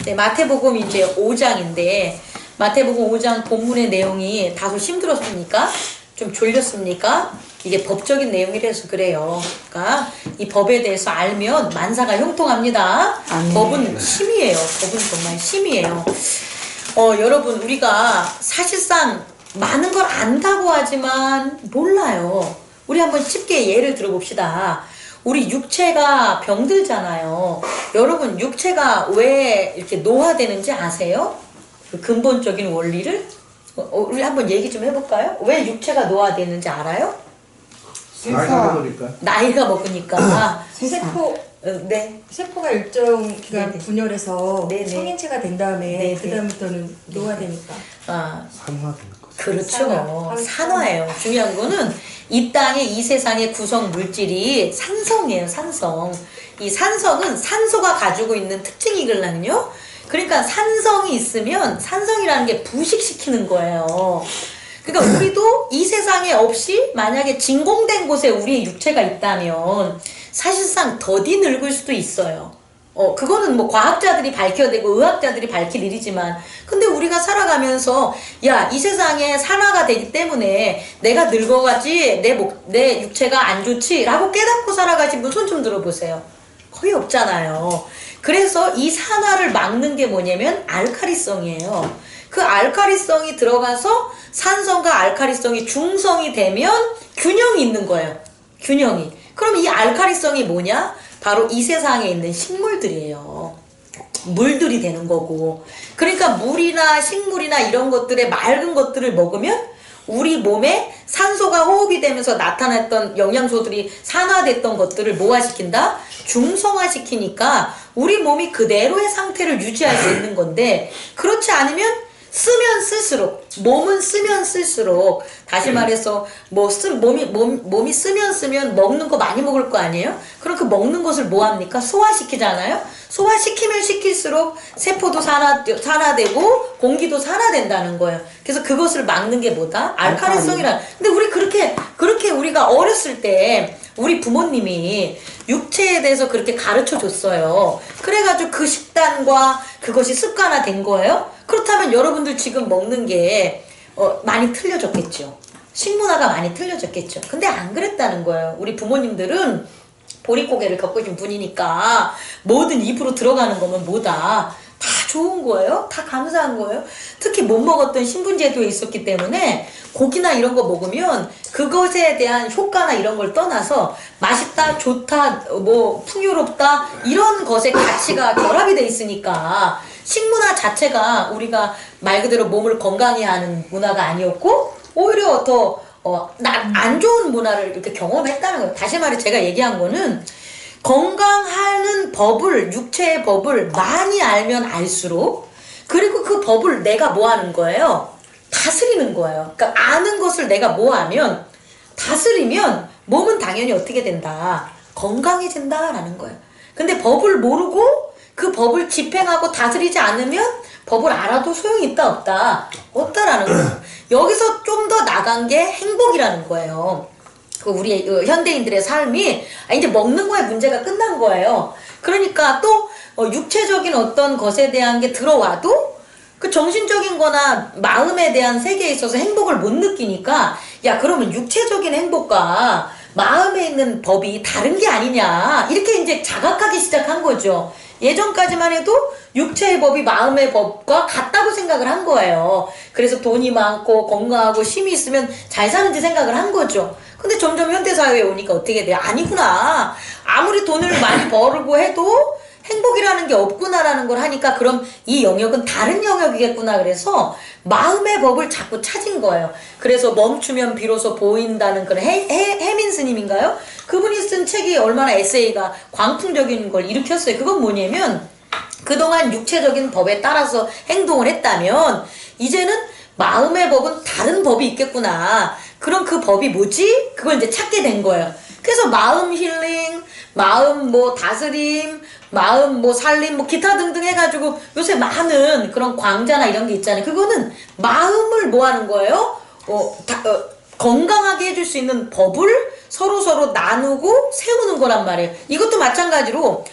네, 마태복음 이제 5장인데 마태복음 5장 본문의 내용이 다소 힘들었습니까? 좀 졸렸습니까? 이게 법적인 내용이라서 그래요. 그러니까 이 법에 대해서 알면 만사가 형통합니다. 법은 힘이에요. 법은 정말 힘이에요. 여러분 우리가 사실상 많은 걸 안다고 하지만 몰라요. 우리 한번 쉽게 예를 들어봅시다. 우리 육체가 병들잖아요. 여러분 육체가 왜 이렇게 노화되는지 아세요? 그 근본적인 원리를? 우리 한번 얘기 좀 해볼까요? 왜 육체가 노화되는지 알아요? 나이가 먹으니까. 나이가 먹으니까. 세포, 네. 세포가 일정 기간 네네. 분열해서 네네. 성인체가 된 다음에 네네. 그 다음부터는 노화되니까. 아, 산화되는 거죠. 그렇죠. 산화예요. 중요한 거는 이 땅의 이 세상의 구성 물질이 산성이에요. 산성. 이 산성은 산소가 가지고 있는 특징이거든요. 그러니까 산성이 있으면 산성이라는 게 부식시키는 거예요. 그러니까 우리도 이 세상에 없이 만약에 진공된 곳에 우리의 육체가 있다면 사실상 더디 늙을 수도 있어요. 그거는 뭐 과학자들이 밝혀내고 의학자들이 밝힐 일이지만 근데 우리가 살아가면서 야, 이 세상에 산화가 되기 때문에 내가 늙어가지 내 육체가 안 좋지 라고 깨닫고 살아가지 손 좀 들어보세요. 거의 없잖아요. 그래서 이 산화를 막는 게 뭐냐면 알카리성이에요. 그 알카리성이 들어가서 산성과 알카리성이 중성이 되면 균형이 있는 거예요. 균형이. 그럼 이 알카리성이 뭐냐? 바로 이 세상에 있는 식물들이에요. 물들이 되는 거고. 그러니까 물이나 식물이나 이런 것들의 맑은 것들을 먹으면 우리 몸에 산소가 호흡이 되면서 나타났던 영양소들이 산화됐던 것들을 뭐화시킨다? 중성화시키니까 우리 몸이 그대로의 상태를 유지할 수 있는 건데 그렇지 않으면 쓰면 쓸수록 몸은 쓰면 쓸수록 다시 말해서 몸이 쓰면 먹는 거 많이 먹을 거 아니에요? 그럼 그 먹는 것을 뭐 합니까? 소화시키잖아요. 소화시키면 시킬수록 세포도 산화되고 공기도 산화된다는 거예요. 그래서 그것을 막는 게 뭐다? 알카리성이라. 근데 우리 그렇게 우리가 어렸을 때 우리 부모님이 육체에 대해서 그렇게 가르쳐 줬어요. 그래가지고 그 식단과 그것이 습관화된 거예요. 그렇다면 여러분들 지금 먹는 게 많이 틀려졌겠죠. 식문화가 많이 틀려졌겠죠. 근데 안 그랬다는 거예요. 우리 부모님들은 보릿고개를 겪으신 분이니까 뭐든 입으로 들어가는 거면 뭐다. 다 좋은 거예요. 다 감사한 거예요. 특히 못 먹었던 신분제도에 있었기 때문에 고기나 이런 거 먹으면 그것에 대한 효과나 이런 걸 떠나서 맛있다, 좋다, 뭐 풍요롭다 이런 것의 가치가 결합이 돼 있으니까 식문화 자체가 우리가 말 그대로 몸을 건강히 하는 문화가 아니었고 오히려 더 안 좋은 문화를 이렇게 경험했다는 거예요. 다시 말해 제가 얘기한 거는 건강하는 법을, 육체의 법을 많이 알면 알수록 그리고 그 법을 내가 뭐 하는 거예요? 다스리는 거예요. 그러니까 아는 것을 내가 뭐 하면 다스리면 몸은 당연히 어떻게 된다? 건강해진다라는 거예요. 근데 법을 모르고 그 법을 집행하고 다스리지 않으면 법을 알아도 소용이 있다 없다? 없다라는 거예요. 여기서 좀 더 나간 게 행복이라는 거예요. 우리 현대인들의 삶이 이제 먹는 거에 문제가 끝난 거예요. 그러니까 또 육체적인 어떤 것에 대한 게 들어와도 그 정신적인 거나 마음에 대한 세계에 있어서 행복을 못 느끼니까 야 그러면 육체적인 행복과 마음에 있는 법이 다른 게 아니냐 이렇게 이제 자각하기 시작한 거죠. 예전까지만 해도 육체의 법이 마음의 법과 같다고 생각을 한 거예요. 그래서 돈이 많고 건강하고 힘이 있으면 잘 사는지 생각을 한 거죠. 근데 점점 현대사회에 오니까 어떻게 돼요? 아니구나. 아무리 돈을 많이 벌고 해도 행복이라는 게 없구나라는 걸 하니까 그럼 이 영역은 다른 영역이겠구나 그래서 마음의 법을 자꾸 찾은 거예요. 그래서 멈추면 비로소 보인다는 그런 해민 스님인가요? 그분이 쓴 책이 얼마나 에세이가 광풍적인 걸 일으켰어요. 그건 뭐냐면 그동안 육체적인 법에 따라서 행동을 했다면 이제는 마음의 법은 다른 법이 있겠구나. 그럼 그 법이 뭐지? 그걸 이제 찾게 된 거예요. 그래서 마음 힐링, 마음 뭐 다스림, 마음 뭐 살림 뭐 기타 등등 해가지고 요새 많은 그런 광자나 이런 게 있잖아요. 그거는 마음을 뭐 하는 거예요? 건강하게 해줄 수 있는 법을 서로 나누고 세우는 거란 말이에요. 이것도 마찬가지로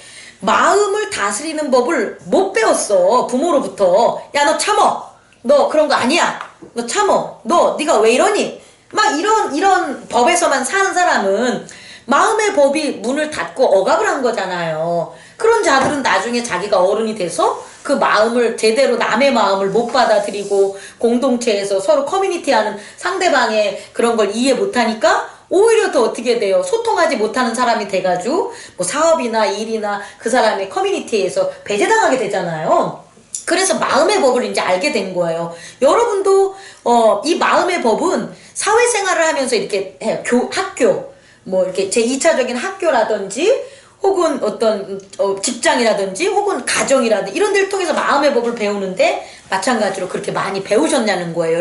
마음을 다스리는 법을 못 배웠어. 부모로부터. 야, 너 참어. 너 그런 거 아니야. 너 참어. 네가 왜 이러니? 막 이런 법에서만 사는 사람은 마음의 법이 문을 닫고 억압을 한 거잖아요. 그런 자들은 나중에 자기가 어른이 돼서 그 마음을 제대로 남의 마음을 못 받아들이고 공동체에서 서로 커뮤니티하는 상대방의 그런 걸 이해 못하니까 오히려 더 어떻게 돼요? 소통하지 못하는 사람이 돼가지고 뭐 사업이나 일이나 그 사람의 커뮤니티에서 배제당하게 되잖아요. 그래서 마음의 법을 이제 알게 된 거예요. 여러분도 이 마음의 법은 사회생활을 하면서 이렇게 해요. 학교 뭐 이렇게 제2차적인 학교라든지 혹은 어떤 직장이라든지 혹은 가정이라든지 이런 데를 통해서 마음의 법을 배우는데 마찬가지로 그렇게 많이 배우셨냐는 거예요.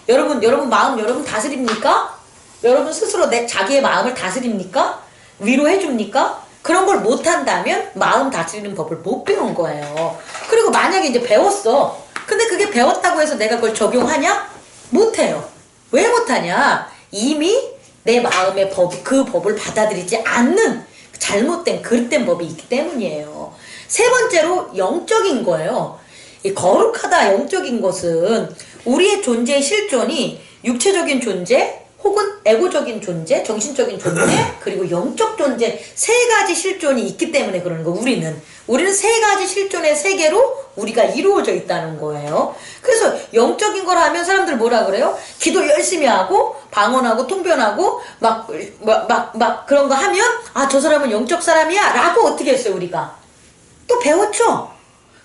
여러분 마음 여러분 다스립니까? 여러분 스스로 자기의 마음을 다스립니까? 위로해줍니까? 그런 걸 못한다면 마음 다스리는 법을 못 배운 거예요. 그리고 만약에 이제 배웠어. 근데 그게 배웠다고 해서 내가 그걸 적용하냐? 못해요. 왜 못하냐? 이미 내 마음의 그 법을 받아들이지 않는 잘못된 그릇된 법이 있기 때문이에요. 세 번째로 영적인 거예요. 이 거룩하다 영적인 것은 우리의 존재의 실존이 육체적인 존재 혹은 에고적인 존재, 정신적인 존재, 그리고 영적 존재 세 가지 실존이 있기 때문에 그러는 거. 우리는 세 가지 실존의 세계로 우리가 이루어져 있다는 거예요. 그래서 영적인 걸 하면 사람들 뭐라 그래요? 기도 열심히 하고 방언하고 통변하고 막 그런 거 하면 아, 저 사람은 영적 사람이야 라고 어떻게 했어요? 우리가 또 배웠죠.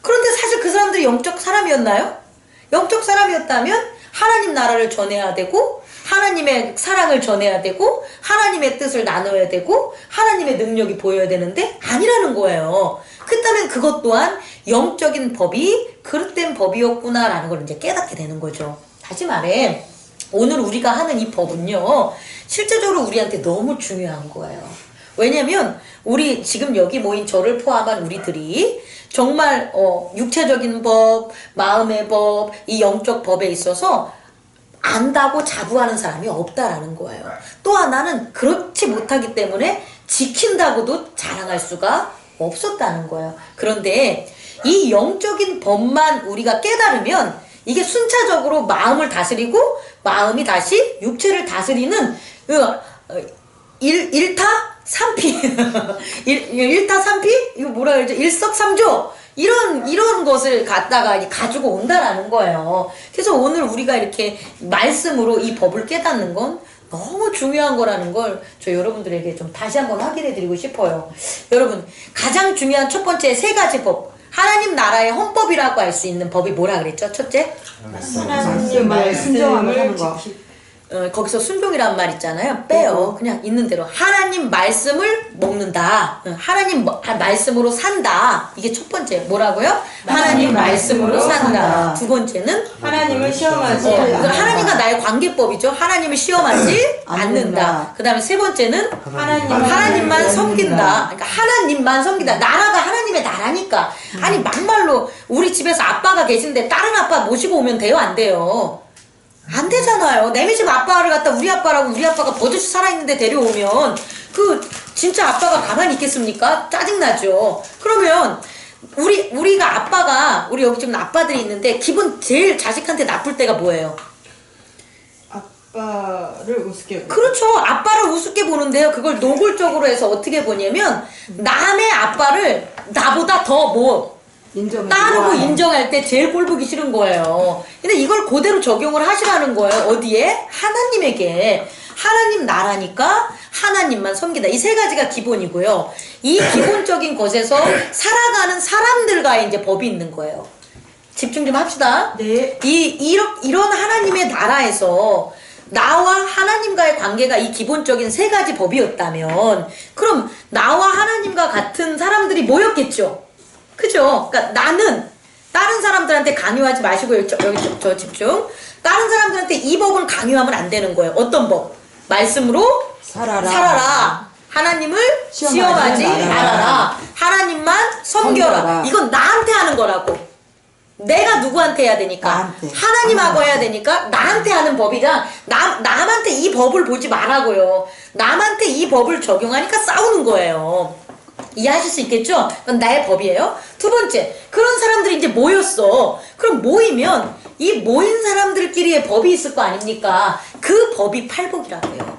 그런데 사실 그 사람들이 영적 사람이었나요? 영적 사람이었다면 하나님 나라를 전해야 되고 하나님의 사랑을 전해야 되고 하나님의 뜻을 나눠야 되고 하나님의 능력이 보여야 되는데 아니라는 거예요. 그렇다면 그것 또한 영적인 법이 그릇된 법이었구나라는 걸 이제 깨닫게 되는 거죠. 다시 말해 오늘 우리가 하는 이 법은요 실제적으로 우리한테 너무 중요한 거예요. 왜냐면 우리 지금 여기 모인 저를 포함한 우리들이 정말 육체적인 법, 마음의 법, 이 영적 법에 있어서 안다고 자부하는 사람이 없다라는 거예요. 또 하나는 그렇지 못하기 때문에 지킨다고도 자랑할 수가 없었다는 거예요. 그런데 이 영적인 법만 우리가 깨달으면 이게 순차적으로 마음을 다스리고 마음이 다시 육체를 다스리는 일타삼피 일타삼피? 이거 뭐라 그러죠? 일석삼조 이런 것을 갖다가 가지고 온다라는 거예요. 그래서 오늘 우리가 이렇게 말씀으로 이 법을 깨닫는 건 너무 중요한 거라는 걸 저 여러분들에게 좀 다시 한번 확인해 드리고 싶어요. 여러분 가장 중요한 첫 번째 세 가지 법 하나님 나라의 헌법이라고 할 수 있는 법이 뭐라 그랬죠? 첫째? 하나님 말씀을 하는 거. 거기서 순종이란 말 있잖아요. 빼요. 그냥 있는 대로 하나님 말씀을 먹는다. 하나님 말씀으로 산다. 이게 첫 번째 뭐라고요? 하나님 말씀으로 산다. 두 번째는 하나님을 시험하지 하나님과 나의 관계법이죠. 하나님을 시험하지 않는다. 그 다음에 세 번째는 하나님만 섬긴다. 그러니까 하나님만 섬긴다. 나라가 하나님의 나라니까. 아니 막말로 우리 집에서 아빠가 계신데 다른 아빠 모시고 오면 돼요? 안 돼요? 안 되잖아요. 내미 집 아빠를 갖다 우리 아빠라고 우리 아빠가 버젓이 살아있는데 데려오면 그 진짜 아빠가 가만히 있겠습니까? 짜증나죠. 그러면 우리가 아빠가 우리 여기 지금 아빠들이 있는데 기분 제일 자식한테 나쁠 때가 뭐예요? 아빠를 우습게 그렇죠. 아빠를 우습게 보는데요. 그걸 노골적으로 해서 어떻게 보냐면 남의 아빠를 나보다 더 따르고 인정할 때 제일 꼴 보기 싫은 거예요. 근데 이걸 그대로 적용을 하시라는 거예요. 어디에? 하나님에게. 하나님 나라니까 하나님만 섬기다. 이 세 가지가 기본이고요. 이 기본적인 것에서 살아가는 사람들과의 이제 법이 있는 거예요. 집중 좀 합시다. 네. 이런 하나님의 나라에서 나와 하나님과의 관계가 이 기본적인 세 가지 법이었다면 그럼 나와 하나님과 같은 사람들이 모였겠죠. 그죠? 그러니까 나는 다른 사람들한테 강요하지 마시고 여기 저 집중. 다른 사람들한테 이 법은 강요하면 안 되는 거예요. 어떤 법? 말씀으로 살아라. 하나님을 시험하지 말아라. 하나님만 섬겨라. 이건 나한테 하는 거라고. 내가 누구한테 해야 되니까? 나한테. 하나님하고 해야 되니까 나한테 하는 법이랑 남한테 이 법을 보지 말라고요. 남한테 이 법을 적용하니까 싸우는 거예요. 이해하실 수 있겠죠? 그건 나의 법이에요. 두 번째, 그런 사람들이 이제 모였어. 그럼 모이면 이 모인 사람들끼리의 법이 있을 거 아닙니까? 그 법이 팔복이라고 해요.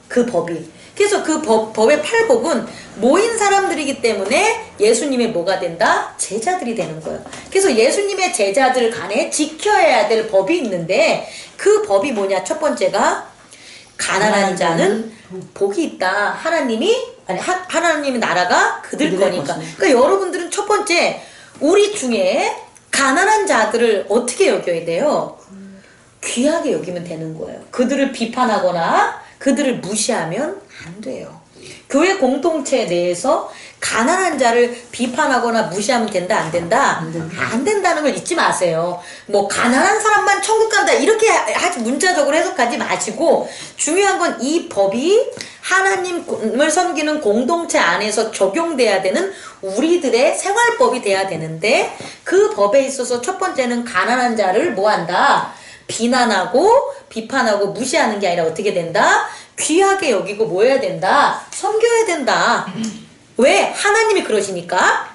그 법이. 그래서 그 법의 팔복은 모인 사람들이기 때문에 예수님의 뭐가 된다? 제자들이 되는 거예요. 그래서 예수님의 제자들 간에 지켜야 될 법이 있는데 그 법이 뭐냐? 첫 번째가 가난한 자는 복이 있다. 하나님의 나라가 그들 거니까. 그러니까 여러분들은 첫 번째, 우리 중에 가난한 자들을 어떻게 여겨야 돼요? 귀하게 여기면 되는 거예요. 그들을 비판하거나 그들을 무시하면 안 돼요. 교회 공동체 내에서 가난한 자를 비판하거나 무시하면 된다, 안 된다? 안 된다는 걸 잊지 마세요. 뭐 가난한 사람만 천국 간다 이렇게 문자적으로 해석하지 마시고, 중요한 건 이 법이 하나님을 섬기는 공동체 안에서 적용돼야 되는 우리들의 생활법이 돼야 되는데, 그 법에 있어서 첫 번째는 가난한 자를 뭐한다? 비난하고 비판하고 무시하는 게 아니라 어떻게 된다? 귀하게 여기고 뭐 해야 된다? 섬겨야 된다. 왜? 하나님이 그러시니까.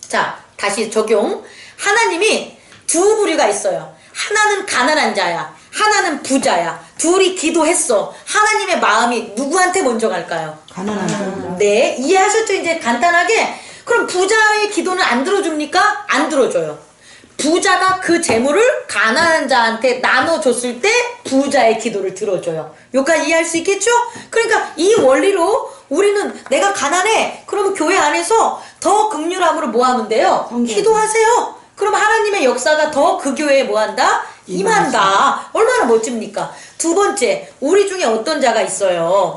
자, 다시 적용. 하나님이 두 부류가 있어요. 하나는 가난한 자야, 하나는 부자야. 둘이 기도했어. 하나님의 마음이 누구한테 먼저 갈까요? 가난한 자. 네, 이해하셨죠? 이제 간단하게. 그럼 부자의 기도는 안 들어줍니까? 안 들어줘요. 부자가 그 재물을 가난한 자한테 나눠줬을 때 부자의 기도를 들어줘요. 여기까지 이해할 수 있겠죠? 그러니까 이 원리로 우리는 내가 가난해. 그러면 교회 안에서 더 긍휼함으로 뭐 하면 돼요? 기도하세요. 그럼 하나님의 역사가 더 그 교회에 뭐 한다? 임한다. 얼마나 멋집니까? 두 번째, 우리 중에 어떤 자가 있어요?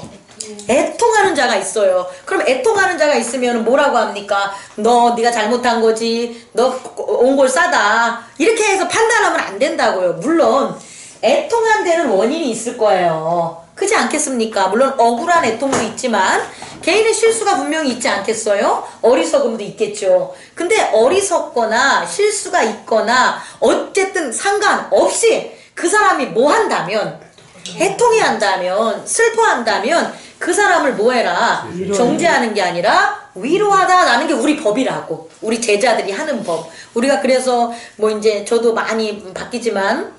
애통하는 자가 있어요. 그럼 애통하는 자가 있으면 뭐라고 합니까? 네가 잘못한 거지. 너 옹골 싸다. 이렇게 해서 판단하면 안 된다고요. 물론 애통한 데는 원인이 있을 거예요. 그렇지 않겠습니까? 물론 억울한 애통도 있지만 개인의 실수가 분명히 있지 않겠어요? 어리석음도 있겠죠. 근데 어리석거나 실수가 있거나 어쨌든 상관없이 그 사람이 뭐 한다면, 애통해 한다면, 슬퍼한다면 그 사람을 뭐 해라? 정죄하는 게 아니라 위로하다라는 게 우리 법이라고. 우리 제자들이 하는 법. 우리가 그래서 뭐 이제 저도 많이 바뀌지만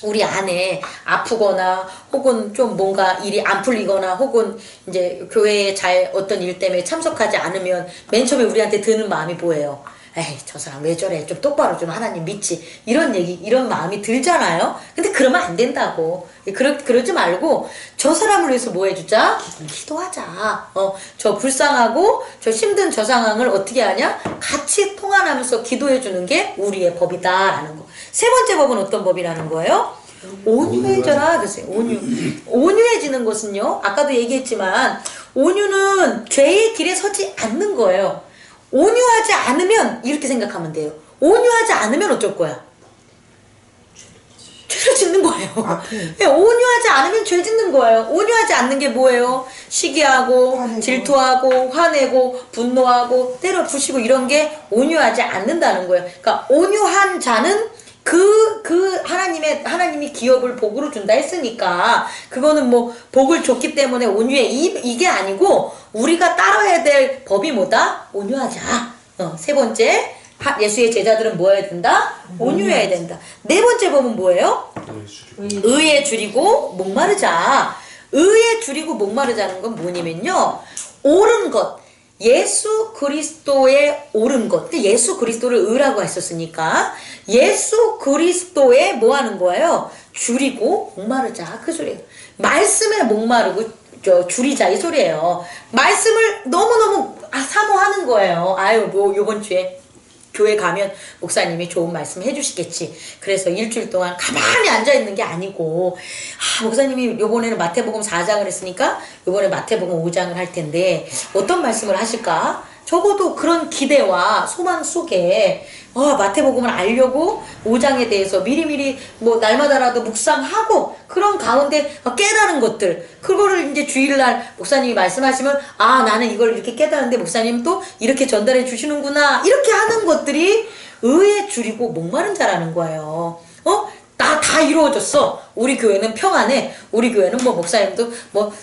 우리 안에 아프거나 혹은 좀 뭔가 일이 안 풀리거나 혹은 이제 교회에 어떤 일 때문에 참석하지 않으면 맨 처음에 우리한테 드는 마음이 뭐예요? 에이, 저 사람 왜 저래? 좀 똑바로 좀 하나님 믿지. 이런 마음이 들잖아요? 근데 그러면 안 된다고. 그러지 말고, 저 사람을 위해서 뭐 해주자? 기도하자. 저 불쌍하고, 저 힘든 저 상황을 어떻게 하냐? 같이 통화하면서 기도해주는 게 우리의 법이다라는 거. 세 번째 법은 어떤 법이라는 거예요? 온유해져라. 그랬어요. 온유해지는 것은요, 아까도 얘기했지만, 온유는 죄의 길에 서지 않는 거예요. 온유하지 않으면 이렇게 생각하면 돼요. 온유하지 않으면 어쩔 거야? 죄를 짓는 거예요. 네, 온유하지 않으면 죄 짓는 거예요. 온유하지 않는 게 뭐예요? 시기하고 화내고. 질투하고 화내고 분노하고 때려 부시고 이런 게 온유하지 않는다는 거예요. 그러니까 온유한 자는 하나님이 기업을 복으로 준다 했으니까, 그거는 뭐, 복을 줬기 때문에 온유해. 이게 아니고, 우리가 따라야 될 법이 뭐다? 온유하자. 세 번째, 예수의 제자들은 뭐 해야 된다? 온유해야 된다. 네 번째 법은 뭐예요? 의에 줄이고 목마르자. 의에 줄이고 목마르자는 건 뭐냐면요, 옳은 것. 예수 그리스도의 옳은 것. 예수 그리스도를 의라고 했었으니까 예수 그리스도에 뭐 하는 거예요? 줄이고 목마르자. 그 소리예요. 말씀에 목마르고 줄이자 이 소리예요. 말씀을 너무너무 사모하는 거예요. 아유, 뭐 요번 주에 교회 가면 목사님이 좋은 말씀 해주시겠지. 그래서 일주일 동안 가만히 앉아있는 게 아니고, 목사님이 요번에는 마태복음 4장을 했으니까 요번에 마태복음 5장을 할 텐데 어떤 말씀을 하실까? 적어도 그런 기대와 소망 속에 마태복음을 알려고 5장에 대해서 미리미리 뭐 날마다라도 묵상하고, 그런 가운데 깨달은 것들, 그거를 이제 주일날 목사님이 말씀하시면 나는 이걸 이렇게 깨달았는데 목사님 또 이렇게 전달해 주시는구나, 이렇게 하는 것들이 의에 줄이고 목마른 자라는 거예요. 다 다 이루어졌어. 우리 교회는 평안해. 우리 교회는 뭐 목사님도 뭐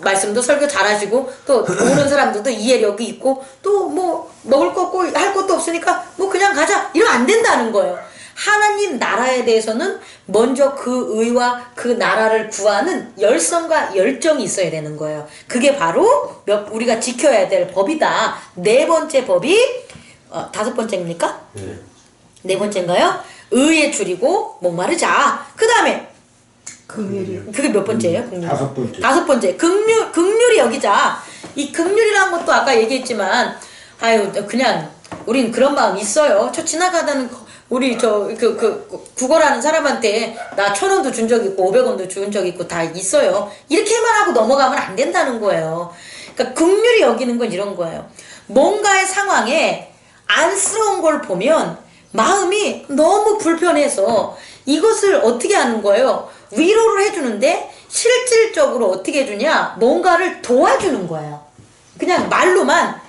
말씀도 설교 잘하시고 또 오는 사람들도 이해력이 있고 또 뭐 먹을 거 없고 할 것도 없으니까 뭐 그냥 가자. 이러면 안 된다는 거예요. 하나님 나라에 대해서는 먼저 그 의와 그 나라를 구하는 열성과 열정이 있어야 되는 거예요. 그게 바로 우리가 지켜야 될 법이다. 네 번째 법이 다섯 번째입니까? 네 번째인가요? 의에 줄이고 목마르자. 그 다음에 긍휼이. 그게 몇 번째예요? 긍휼. 다섯 번째. 다섯 번째. 긍휼이 여기자. 이 긍휼이라는 것도 아까 얘기했지만 아유 그냥 우린 그런 마음 있어요. 저 지나가다는 우리 국어라는 사람한테 나 1,000원도 준 적 있고 500원도 준 적 있고 다 있어요. 이렇게만 하고 넘어가면 안 된다는 거예요. 그러니까 긍휼이 여기는 건 이런 거예요. 뭔가의 상황에 안쓰러운 걸 보면 마음이 너무 불편해서 이것을 어떻게 하는 거예요? 위로를 해주는데 실질적으로 어떻게 해주냐? 뭔가를 도와주는 거예요. 그냥 말로만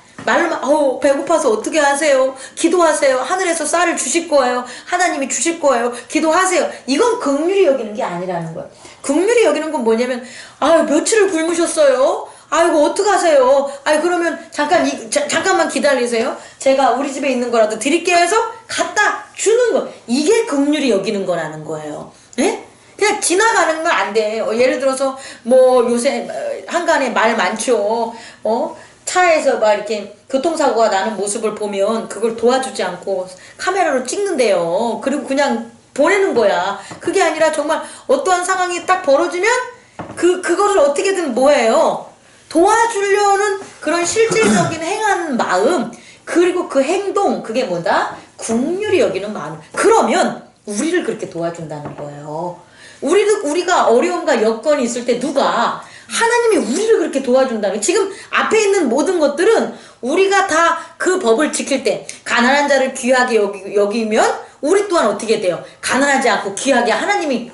배고파서 어떻게 하세요? 기도하세요. 하늘에서 쌀을 주실 거예요. 하나님이 주실 거예요. 기도하세요. 이건 긍휼히 여기는 게 아니라는 거예요. 긍휼히 여기는 건 뭐냐면 며칠을 굶으셨어요. 아이고 어떡하세요? 그러면 잠깐만 기다리세요. 제가 우리 집에 있는 거라도 드릴게요 해서 갖다 주는 거. 이게 긍휼히 여기는 거라는 거예요. 예? 그냥 지나가는 건 안 돼. 예를 들어서 뭐 요새 한간에 말 많죠. 차에서 막 이렇게 교통사고가 나는 모습을 보면 그걸 도와주지 않고 카메라로 찍는데요. 그리고 그냥 보내는 거야. 그게 아니라 정말 어떠한 상황이 딱 벌어지면 그거를 어떻게든 뭐해요? 도와주려는 그런 실질적인 행하는 마음, 그리고 그 행동, 그게 뭐다? 긍휼히 여기는 마음. 그러면 우리를 그렇게 도와준다는 거예요. 우리가 어려움과 여건이 있을 때 누가 하나님이 우리를 그렇게 도와준다는 거예요. 지금 앞에 있는 모든 것들은 우리가 다 그 법을 지킬 때 가난한 자를 귀하게 여기면 우리 또한 어떻게 돼요? 가난하지 않고 귀하게 하나님이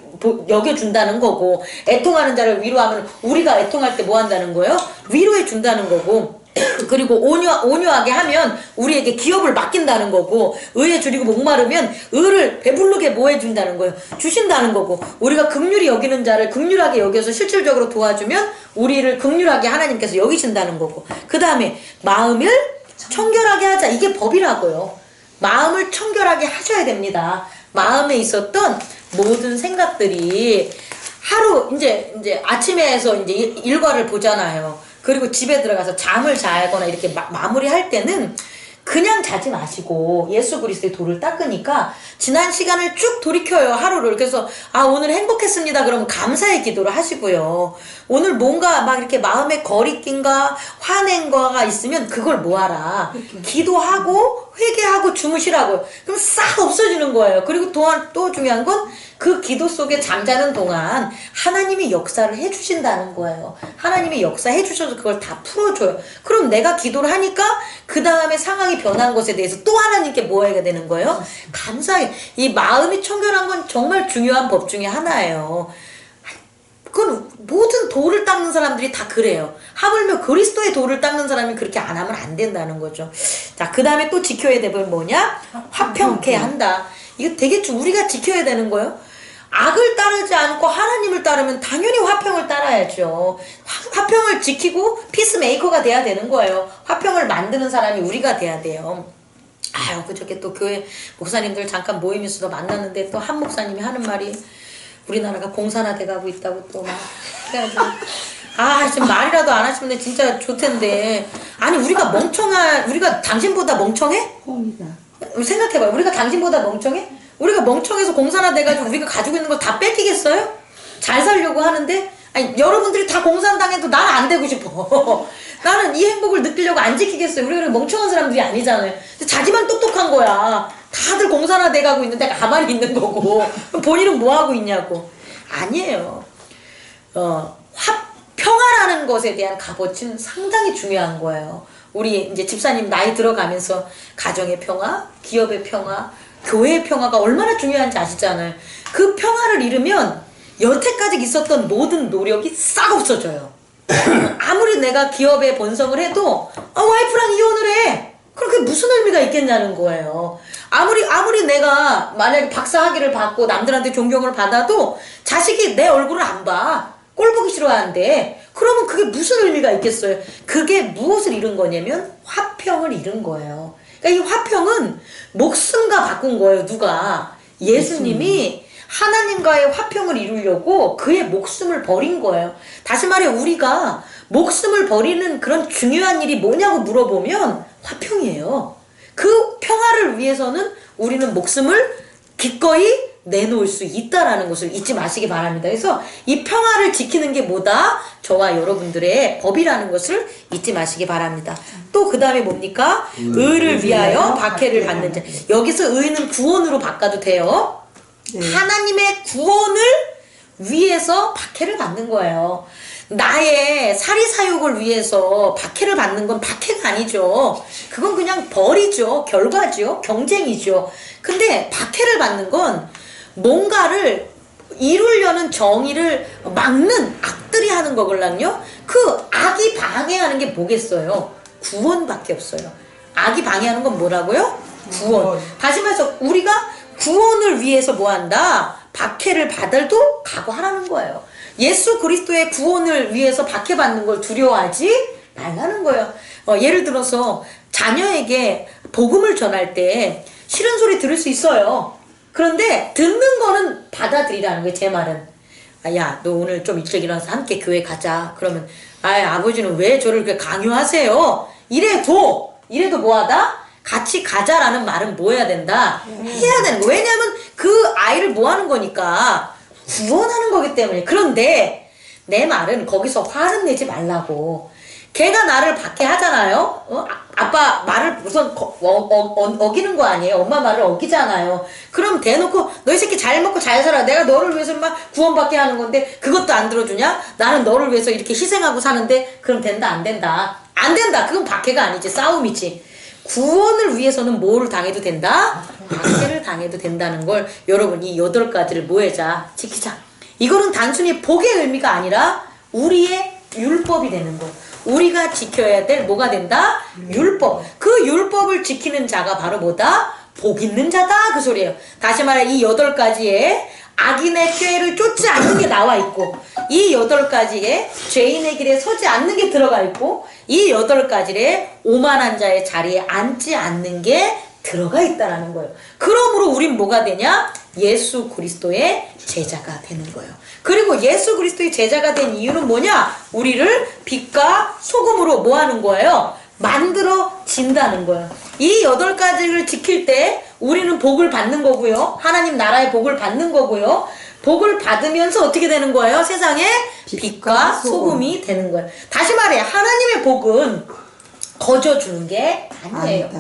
여겨준다는 거고, 애통하는 자를 위로하면 우리가 애통할 때 뭐 한다는 거예요? 위로해 준다는 거고, 그리고 온유하게 하면 우리에게 기업을 맡긴다는 거고, 의에 줄이고 목마르면 의를 배부르게 뭐 해준다는 거예요? 주신다는 거고, 우리가 긍휼히 여기는 자를 긍휼하게 여겨서 실질적으로 도와주면 우리를 긍휼하게 하나님께서 여기신다는 거고, 그 다음에 마음을 청결하게 하자. 이게 법이라고요. 마음을 청결하게 하셔야 됩니다. 마음에 있었던 모든 생각들이 하루 이제 아침에서 이제 일과를 보잖아요. 그리고 집에 들어가서 잠을 자거나 이렇게 마무리할 때는 그냥 자지 마시고 예수 그리스도의 도를 닦으니까 지난 시간을 쭉 돌이켜요, 하루를. 그래서 오늘 행복했습니다 그러면 감사의 기도를 하시고요. 오늘 뭔가 막 이렇게 마음에 거리낌과 화낸 거가 있으면 그걸 뭐하라, 기도하고 회개하고 주무시라고요. 그럼 싹 없어지는 거예요. 그리고 또 중요한 건 그 기도 속에 잠자는 동안 하나님이 역사를 해주신다는 거예요. 하나님이 역사해 주셔서 그걸 다 풀어줘요. 그럼 내가 기도를 하니까 그 다음에 상황이 변한 것에 대해서 또 하나님께 뭐 해야 되는 거예요? 감사해. 이 마음이 청결한 건 정말 중요한 법 중에 하나예요. 그건 모든 도를 닦는 사람들이 다 그래요. 하물며 그리스도의 도를 닦는 사람이 그렇게 안 하면 안 된다는 거죠. 자, 그 다음에 또 지켜야 될 건 뭐냐? 화평케 한다. 이거 되게 우리가 지켜야 되는 거예요. 악을 따르지 않고 하나님을 따르면 당연히 화평을 따라야죠. 화평을 지키고 피스메이커가 돼야 되는 거예요. 화평을 만드는 사람이 우리가 돼야 돼요. 그저께 또 교회 목사님들 잠깐 모임에서도 만났는데 또 한 목사님이 하는 말이 우리나라가 공산화 돼가고 있다고 또 막 해가지고 지금 말이라도 안 하시면 진짜 좋텐데. 아니 우리가 당신보다 멍청해? 생각해봐요. 우리가 당신보다 멍청해? 우리가 멍청해서 공산화 돼가지고 우리가 가지고 있는 걸 다 뺏기겠어요? 잘 살려고 하는데, 여러분들이 다 공산당해도 나는 안 되고 싶어. 나는 이 행복을 느끼려고 안 지키겠어요. 우리가 멍청한 사람들이 아니잖아요. 자기만 똑똑한 거야. 다들 공산화 돼가고 있는데 가만히 있는 거고. 그럼 본인은 뭐 하고 있냐고. 아니에요. 평화라는 것에 대한 값어치는 상당히 중요한 거예요. 우리 이제 집사님 나이 들어가면서 가정의 평화, 기업의 평화, 교회의 평화가 얼마나 중요한지 아시잖아요. 그 평화를 잃으면 여태까지 있었던 모든 노력이 싹 없어져요. 아무리 내가 기업에 번성을 해도 와이프랑 이혼을 해. 그렇게 무슨 의미가 있겠냐는 거예요. 아무리 내가 만약에 박사학위를 받고 남들한테 존경을 받아도 자식이 내 얼굴을 안 봐. 꼴 보기 싫어하는데 그러면 그게 무슨 의미가 있겠어요? 그게 무엇을 잃은 거냐면 화평을 잃은 거예요. 그러니까 이 화평은 목숨과 바꾼 거예요. 누가? 예수님이 하나님과의 화평을 이루려고 그의 목숨을 버린 거예요. 다시 말해 우리가 목숨을 버리는 그런 중요한 일이 뭐냐고 물어보면 화평이에요. 그 평화를 위해서는 우리는 목숨을 기꺼이 내놓을 수 있다라는 것을 잊지 마시기 바랍니다. 그래서 이 평화를 지키는 게 뭐다? 저와 여러분들의 법이라는 것을 잊지 마시기 바랍니다. 또 그 다음에 뭡니까? 의를 위하여 박해를 받는 자. 여기서 의는 구원으로 바꿔도 돼요. 하나님의 구원을 위해서 박해를 받는 거예요. 나의 사리사욕을 위해서 박해를 받는 건 박해가 아니죠. 그건 그냥 벌이죠. 결과죠. 경쟁이죠. 근데 박해를 받는 건 뭔가를 이루려는 정의를 막는 악들이 하는 거걸랑요. 그 악이 방해하는 게 뭐겠어요? 구원밖에 없어요. 악이 방해하는 건 뭐라고요? 구원. 다시 말해서 우리가 구원을 위해서 뭐한다? 박해를 받아도 각오하라는 거예요. 예수 그리스도의 구원을 위해서 박해받는 걸 두려워하지 말라는 거예요. 예를 들어서 자녀에게 복음을 전할 때 싫은 소리 들을 수 있어요. 그런데 듣는 거는 받아들이라는 거예요. 제 말은. 야, 너 오늘 좀 일찍 일어나서 함께 교회 가자. 그러면 아버지는 왜 저를 그렇게 강요하세요? 이래도 뭐하다? 같이 가자라는 말은 뭐 해야 된다? 해야 되는 거. 왜냐하면 그 아이를 뭐 하는 거니까 구원하는 거기 때문에. 그런데 내 말은 거기서 화는 내지 말라고. 걔가 나를 박해하잖아요. 아빠 말을 우선 어기는 거 아니에요. 엄마 말을 어기잖아요. 그럼 대놓고 너 이 새끼 잘 먹고 잘 살아. 내가 너를 위해서 막 구원받게 하는 건데 그것도 안 들어주냐? 나는 너를 위해서 이렇게 희생하고 사는데 그럼 된다 안 된다? 안 된다. 그건 박해가 아니지. 싸움이지. 구원을 위해서는 뭐를 당해도 된다? 박해를 당해도 된다는 걸 여러분 이 8가지를 모여자 지키자. 이거는 단순히 복의 의미가 아니라 우리의 율법이 되는 거. 우리가 지켜야 될 뭐가 된다? 율법. 그 율법을 지키는 자가 바로 뭐다? 복 있는 자다 그 소리예요. 다시 말해 이 8가지에 악인의 꾀를 쫓지 않는 게 나와 있고 이 8가지에 죄인의 길에 서지 않는 게 들어가 있고 이 8가지에 오만한 자의 자리에 앉지 않는 게 들어가 있다라는 거예요. 그러므로 우린 뭐가 되냐? 예수 그리스도의 제자가 되는 거예요. 그리고 예수 그리스도의 제자가 된 이유는 뭐냐? 우리를 빛과 소금으로 뭐 하는 거예요? 만들어진다는 거예요. 이 8가지를 지킬 때 우리는 복을 받는 거고요. 하나님 나라의 복을 받는 거고요. 복을 받으면서 어떻게 되는 거예요? 세상에 빛과 소금이 되는 거예요. 다시 말해 하나님의 복은 거저주는 게 아니에요.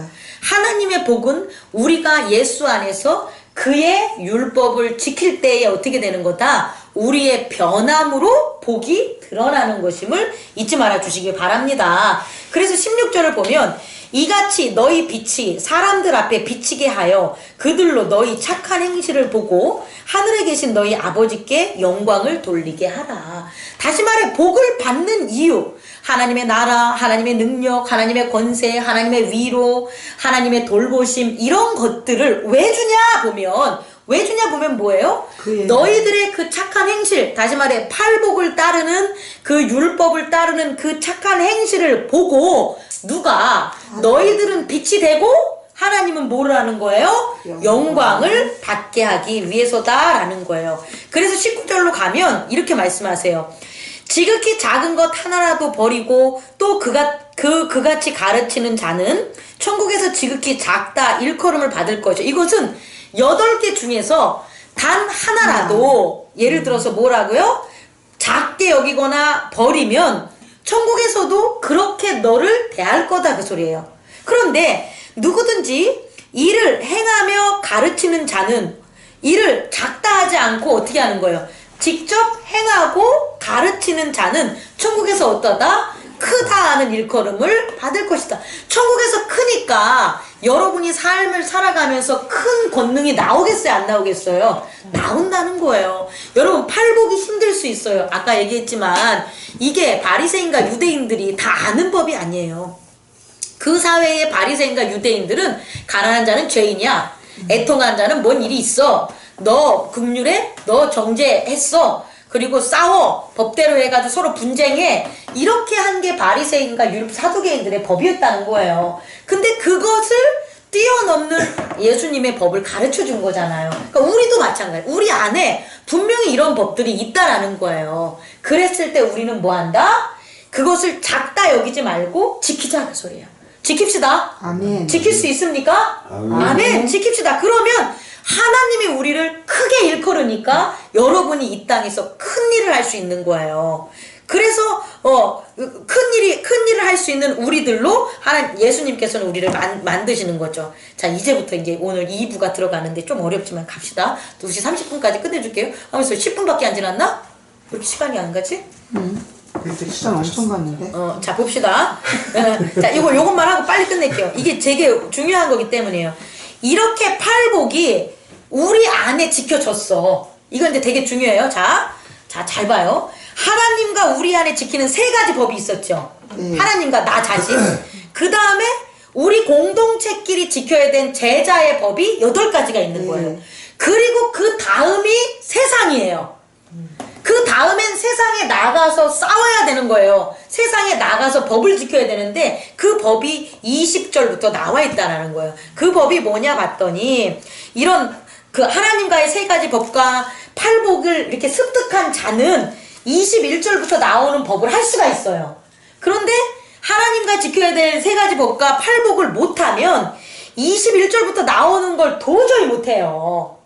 하나님의 복은 우리가 예수 안에서 그의 율법을 지킬 때에 어떻게 되는 거다? 우리의 변함으로 복이 드러나는 것임을 잊지 말아 주시기 바랍니다. 그래서 16절을 보면 이같이 너희 빛이 사람들 앞에 비치게 하여 그들로 너희 착한 행실을 보고 하늘에 계신 너희 아버지께 영광을 돌리게 하라. 다시 말해 복을 받는 이유, 하나님의 나라, 하나님의 능력, 하나님의 권세, 하나님의 위로, 하나님의 돌보심, 이런 것들을 왜 주냐 보면 뭐예요? 너희들의 그 착한 행실, 다시 말해 팔복을 따르는 그 율법을 따르는 그 착한 행실을 보고 누가 너희들은 빛이 되고 하나님은 뭐를 하는 거예요? 영광을 받게 하기 위해서다라는 거예요. 그래서 19절로 가면 이렇게 말씀하세요. 지극히 작은 것 하나라도 버리고 또 그같이 가르치는 자는 천국에서 지극히 작다 일컬음을 받을 거죠. 이것은 8개 중에서 단 하나라도 예를 들어서 뭐라고요? 작게 여기거나 버리면 천국에서도 그렇게 너를 대할 거다 그 소리예요. 그런데 누구든지 일을 행하며 가르치는 자는 일을 작다 하지 않고 어떻게 하는 거예요? 직접 행하고 가르치는 자는 천국에서 어떠다? 크다 하는 일컬음을 받을 것이다. 천국에서 크니까 여러분이 삶을 살아가면서 큰 권능이 나오겠어요? 안 나오겠어요? 나온다는 거예요. 여러분 팔복이 힘들 수 있어요. 아까 얘기했지만 이게 바리새인과 유대인들이 다 아는 법이 아니에요. 그 사회의 바리새인과 유대인들은 가난한 자는 죄인이야. 애통한 자는 뭔 일이 있어. 너 긍휼해? 너 정죄했어? 그리고 싸워. 법대로 해가지고 서로 분쟁해. 이렇게 한 게 바리새인과 사두개인들의 법이었다는 거예요. 근데 그것을 뛰어넘는 예수님의 법을 가르쳐 준 거잖아요. 그러니까 우리도 마찬가지. 우리 안에 분명히 이런 법들이 있다라는 거예요. 그랬을 때 우리는 뭐 한다? 그것을 작다 여기지 말고 지키자 그 소리야. 지킵시다. 아멘. 지킬 수 있습니까? 아멘. 아멘. 지킵시다. 그러면 하나님이 우리를 크게 일컬으니까 여러분이 이 땅에서 큰 일을 할 수 있는 거예요. 그래서 큰 일을 할 수 있는 우리들로 예수님께서는 우리를 만드시는 거죠. 자, 이제부터 이제 오늘 2부가 들어가는데 좀 어렵지만 갑시다. 2시 30분까지 끝내줄게요. 하면서 10분밖에 안 지났나? 왜 이렇게 시간이 안 가지? 시간 엄청 갔는데. 자, 봅시다. 자, 요것만 하고 빨리 끝낼게요. 이게 되게 중요한 거기 때문이에요. 이렇게 팔복이 우리 안에 지켜졌어. 이건 이제 되게 중요해요. 자, 잘 봐요. 하나님과 우리 안에 지키는 3가지 법이 있었죠. 하나님과 나 자신. 그 다음에 우리 공동체끼리 지켜야 된 제자의 법이 8가지가 있는 거예요. 그리고 그 다음이 세상이에요. 그 다음엔 세상에 나가서 싸워야 되는 거예요. 세상에 나가서 법을 지켜야 되는데 그 법이 20절부터 나와 있다라는 거예요. 그 법이 뭐냐 봤더니 이런 그 하나님과의 3가지 법과 팔복을 이렇게 습득한 자는 21절부터 나오는 법을 할 수가 있어요. 그런데 하나님과 지켜야 될 3가지 법과 팔복을 못하면 21절부터 나오는 걸 도저히 못해요.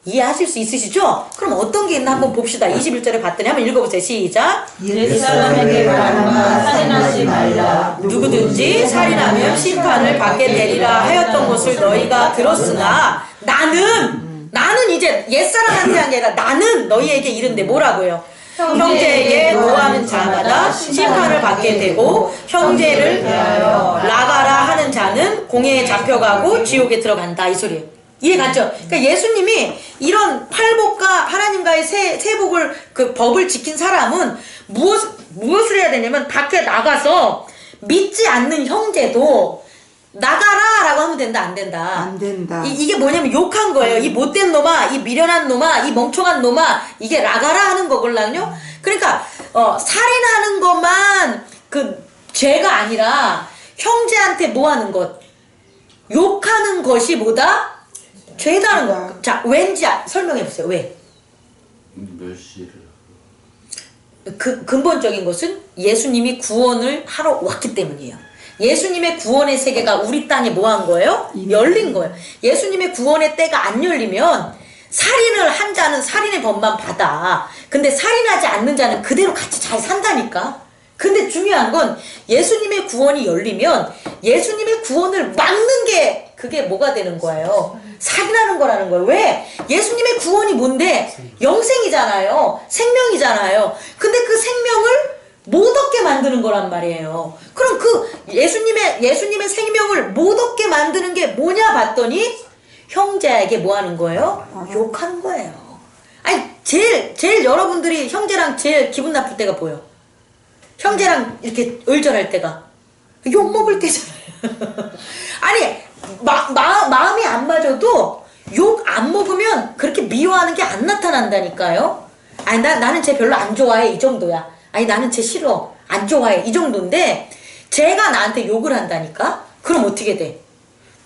이해하실 수 있으시죠? 그럼 어떤 게 있나 한번 봅시다. 21절에 봤더니 한번 읽어보세요. 시작. 옛사람에게 말하마 살인하지 말라. 누구든지 살인하면 심판을 받게 되리라 하였던 것을 너희가 들었으나 나는 이제 옛사람한테 한 게 아니라 나는 너희에게 이른데 뭐라고요? 형제에게 노하는 자마다 심판을 받게 되고 형제를 나가라 하는 자는 공회에 잡혀가고 지옥에 들어간다 이 소리예요. 이해 갔죠? 그러니까 예수님이 이런 팔복과 하나님과의 세복을 그 법을 지킨 사람은 무엇을 해야 되냐면 밖에 나가서 믿지 않는 형제도 나가라 라고 하면 된다 안 된다? 안 된다. 이게 뭐냐면 욕한 거예요. 이 못된 놈아, 이 미련한 놈아, 이 멍청한 놈아, 이게 나가라 하는 거거든요. 그러니까 살인하는 것만 그 죄가 아니라 형제한테 뭐 하는 것, 욕하는 것이 뭐다? 죄다는 거. 자, 왠지 설명해 보세요. 왜? 멸시를. 그 근본적인 것은 예수님이 구원을 하러 왔기 때문이에요. 예수님의 구원의 세계가 우리 땅에 뭐 한 거예요? 열린 거예요. 예수님의 구원의 때가 안 열리면 살인을 한 자는 살인의 법만 받아. 근데 살인하지 않는 자는 그대로 같이 잘 산다니까. 근데 중요한 건 예수님의 구원이 열리면 예수님의 구원을 막는 게 그게 뭐가 되는 거예요? 살인하는 거라는 거예요. 왜? 예수님의 구원이 뭔데? 영생이잖아요. 생명이잖아요. 근데 그 생명을 못 얻게 만드는 거란 말이에요. 그럼 그 예수님의 생명을 못 얻게 만드는 게 뭐냐 봤더니 형제에게 뭐 하는 거예요? 욕하는 거예요. 아니 제일 여러분들이 형제랑 제일 기분 나쁠 때가 뭐예요? 형제랑 이렇게 을절할 때가 욕 먹을 때잖아요. 아니 마음이 안 맞아도 욕 안 먹으면 그렇게 미워하는 게 안 나타난다니까요. 아니 나는 쟤 별로 안 좋아해 이 정도야. 아니 나는 쟤 싫어 안 좋아해 이 정도인데 쟤가 나한테 욕을 한다니까? 그럼 어떻게 돼?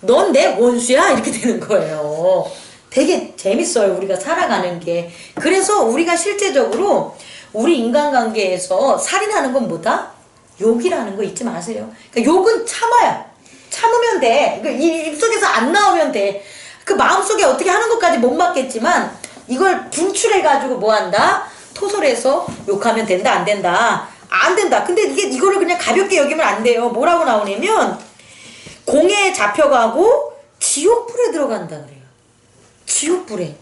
넌 내 원수야? 이렇게 되는 거예요. 되게 재밌어요 우리가 살아가는 게. 그래서 우리가 실제적으로 우리 인간관계에서 살인하는 건 뭐다? 욕이라는 거 잊지 마세요. 그러니까 욕은 참으면 돼. 그러니까 입속에서 안 나오면 돼. 그 마음속에 어떻게 하는 것까지 못 맞겠지만 이걸 분출해가지고 뭐 한다? 토설해서 욕하면 된다 안 된다? 안 된다. 근데 이거를 그냥 가볍게 여기면 안 돼요. 뭐라고 나오냐면 공회에 잡혀가고 지옥불에 들어간다 그래요. 지옥불에.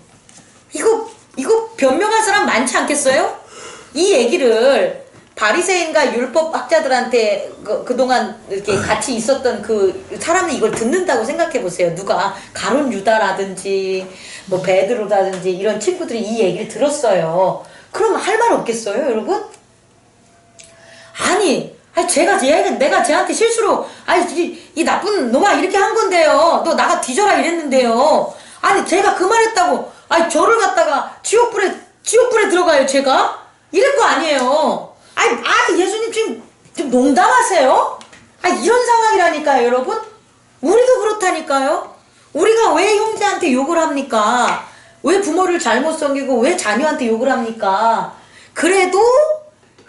이거 변명할 사람 많지 않겠어요? 이 얘기를 바리새인과 율법학자들한테 그동안 이렇게 같이 있었던 그 사람이 이걸 듣는다고 생각해 보세요. 누가 가룟 유다라든지 뭐 베드로라든지 이런 친구들이 이 얘기를 들었어요. 그럼 할 말 없겠어요, 여러분? 아니 아니 내가 쟤한테 실수로 아니 이 나쁜 놈아 이렇게 한 건데요. 너 나가 뒤져라 이랬는데요. 아니 제가 그 말했다고 아니 저를 갖다가 지옥불에 들어가요 제가? 이럴 거 아니에요. 아니 예수님 지금 농담하세요? 아니 이런 상황이라니까요 여러분. 우리도 그렇다니까요. 우리가 왜 형제한테 욕을 합니까? 왜 부모를 잘못 섬기고 왜 자녀한테 욕을 합니까? 그래도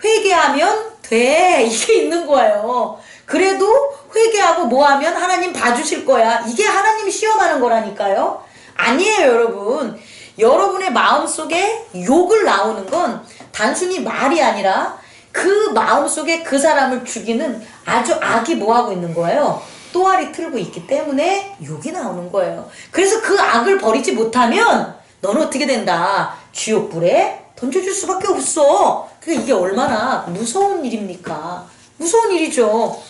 회개하면 돼. 이게 있는 거예요. 그래도 회개하고 뭐 하면 하나님 봐주실 거야. 이게 하나님이 시험하는 거라니까요. 아니에요 여러분. 여러분의 마음속에 욕을 나오는 건 단순히 말이 아니라 그 마음속에 그 사람을 죽이는 아주 악이 뭐 하고 있는 거예요? 또아리 틀고 있기 때문에 욕이 나오는 거예요. 그래서 그 악을 버리지 못하면 너는 어떻게 된다? 지옥불에 던져줄 수밖에 없어. 그러니까 이게 얼마나 무서운 일입니까? 무서운 일이죠.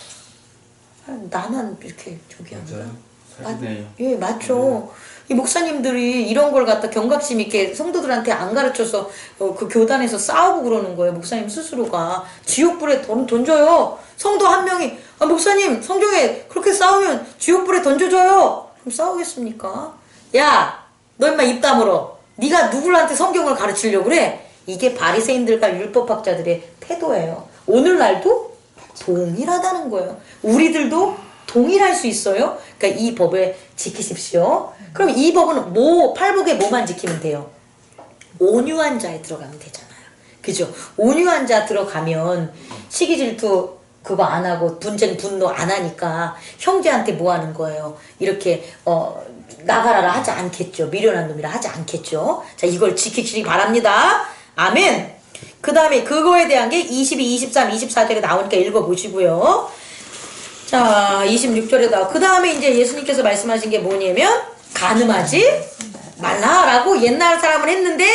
나는 이렇게 저기 맞아요. 한다. 사실이네요. 예, 맞죠. 이 목사님들이 이런 걸 갖다 경각심 있게 성도들한테 안 가르쳐서 그 교단에서 싸우고 그러는 거예요. 목사님 스스로가 지옥불에 던져요. 성도 한 명이 목사님 성경에 그렇게 싸우면 지옥불에 던져줘요. 그럼 싸우겠습니까? 야, 너 임마 입 다물어. 네가 누구한테 성경을 가르치려고 그래? 이게 바리새인들과 율법학자들의 태도예요. 오늘날도 동일하다는 거예요. 우리들도 동일할 수 있어요. 그러니까 이 법을 지키십시오. 그럼 이 법은 팔복에 뭐만 지키면 돼요? 온유한 자에 들어가면 되잖아요. 그죠? 온유한 자 들어가면 시기 질투 그거 안 하고 분쟁 분노 안 하니까 형제한테 뭐 하는 거예요? 이렇게 나가라라 하지 않겠죠. 미련한 놈이라 하지 않겠죠. 자, 이걸 지키시기 바랍니다. 아멘. 그 다음에 그거에 대한 게 22, 23, 24절에 나오니까 읽어보시고요. 자, 26절에다 그 다음에 이제 예수님께서 말씀하신 게 뭐냐면 간음하지 말라라고 옛날 사람은 했는데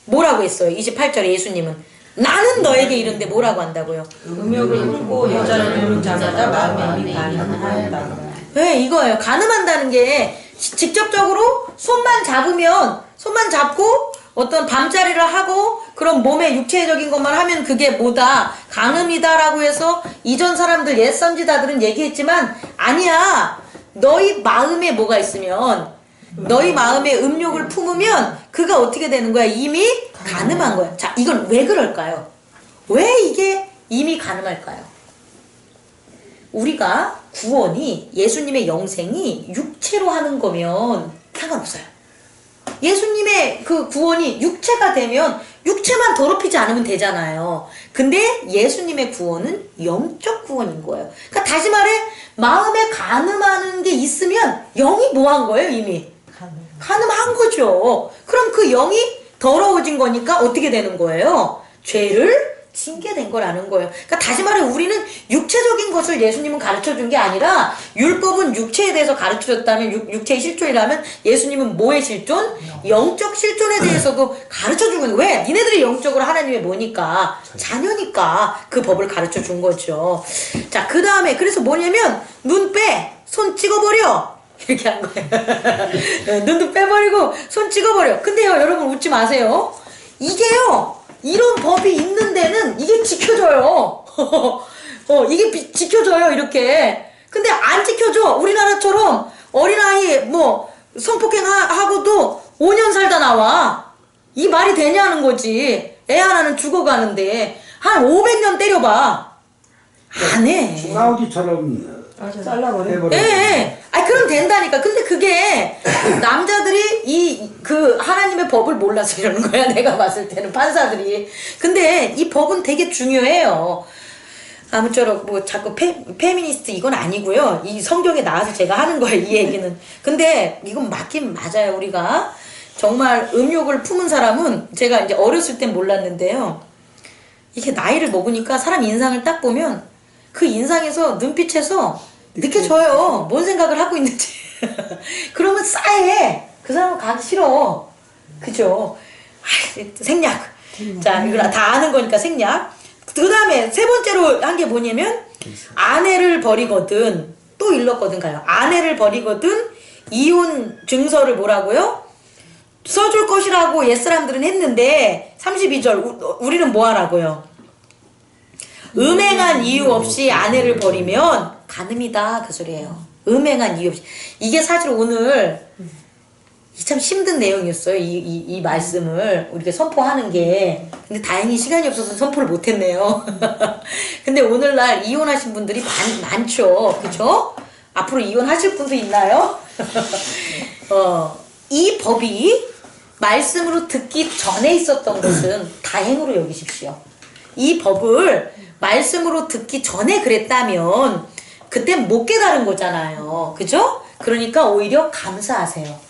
뭐라고 했어요? 28절에 예수님은 나는 너에게 이른데 뭐라고 한다고요? 음욕을 품고 여자를 노릇하자다 마음이 가능하다. 네, 이거예요. 간음한다는 게 직접적으로 손만 잡고 어떤 밤자리를 하고 그런 몸의 육체적인 것만 하면 그게 뭐다? 간음이다라고 해서 이전 사람들 옛 선지자들은 얘기했지만 아니야. 너희 마음에 뭐가 있으면 너희 마음에 음욕을 품으면 그가 어떻게 되는 거야? 이미 간음한 거야. 자, 이건 왜 그럴까요? 왜 이게 이미 간음할까요? 우리가 구원이 예수님의 영생이 육체로 하는 거면 상관없어요. 예수님의 그 구원이 육체가 되면 육체만 더럽히지 않으면 되잖아요. 근데 예수님의 구원은 영적 구원인 거예요. 그러니까 다시 말해 마음에 간음하는 게 있으면 영이 뭐 한 거예요? 이미 간음한 거죠. 그럼 그 영이 더러워진 거니까 어떻게 되는 거예요? 죄를 짓게 된 거라는 거예요. 그러니까 다시 말해 우리는 육체적인 것을 예수님은 가르쳐준 게 아니라 율법은 육체에 대해서 가르쳐줬다면 육체의 실존이라면 예수님은 뭐의 실존? 영적 실존에 대해서도 가르쳐준 거예요. 왜? 니네들이 영적으로 하나님의 뭐니까? 자녀니까 그 법을 가르쳐준 거죠. 자, 그 다음에 그래서 뭐냐면 눈 빼! 손 찍어버려! 이렇게 한 거예요. 눈도 빼버리고 손 찍어버려. 근데요 여러분 웃지 마세요. 이게요 이런 법이 있는 데는 이게 지켜져요. 이게 지켜져요 이렇게. 근데 안 지켜져. 우리나라처럼 어린아이 뭐 성폭행하고도 5년 살다 나와. 이 말이 되냐는 거지. 애 하나는 죽어가는데 한 500년 때려봐. 안 해. 사우디처럼 잘라버려. 예. 그럼 된다니까. 근데 그게 남자들이 그 하나님의 법을 몰라서 이러는 거야. 내가 봤을 때는 판사들이. 근데 이 법은 되게 중요해요. 아무쪼록 뭐 자꾸 페미니스트 이건 아니고요. 이 성경에 나와서 제가 하는 거예요. 이 얘기는. 근데 이건 맞긴 맞아요. 우리가 정말 음욕을 품은 사람은 제가 이제 어렸을 땐 몰랐는데요. 이게 나이를 먹으니까 사람 인상을 딱 보면 그 인상에서 눈빛에서 느껴져요. 뭔 생각을 하고 있는지. 그러면 싸해. 그 사람은 가기 싫어. 그죠? 생략. 자, 이걸 다 아는 거니까 생략. 그 다음에 세 번째로 한 게 뭐냐면 아내를 버리거든. 또 일렀거든 가요. 아내를 버리거든 이혼 증서를 뭐라고요? 써줄 것이라고 옛사람들은 했는데 32절 우리는 뭐 하라고요? 음행한 이유 없이 아내를 버리면 간음이다 그 소리예요. 음행한 이유 없이. 이게 사실 오늘 참 힘든 내용이었어요. 이 말씀을 우리가 선포하는 게. 근데 다행히 시간이 없어서 선포를 못했네요. 근데 오늘날 이혼하신 분들이 많죠. 그죠? 앞으로 이혼하실 분도 있나요? 이 법이 말씀으로 듣기 전에 있었던 것은 다행으로 여기십시오. 이 법을 말씀으로 듣기 전에 그랬다면 그땐 못 깨달은 거잖아요. 그죠? 그러니까 오히려 감사하세요.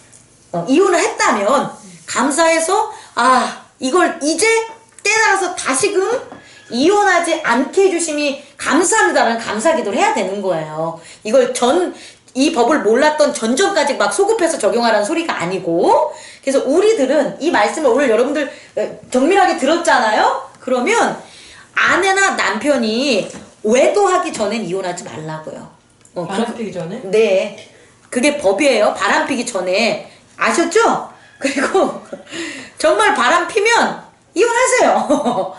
이혼을 했다면 감사해서 이걸 이제 깨달아서 다시금 이혼하지 않게 해주심이 감사합니다라는 감사기도를 해야 되는 거예요. 이걸 이 법을 몰랐던 전전까지 막 소급해서 적용하라는 소리가 아니고, 그래서 우리들은 이 말씀을 오늘 여러분들 정밀하게 들었잖아요? 그러면 아내나 남편이 외도하기 전엔 이혼하지 말라고요. 바람 피기 전에? 네. 그게 법이에요. 바람 피기 전에. 아셨죠? 그리고 정말 바람 피면 이혼하세요.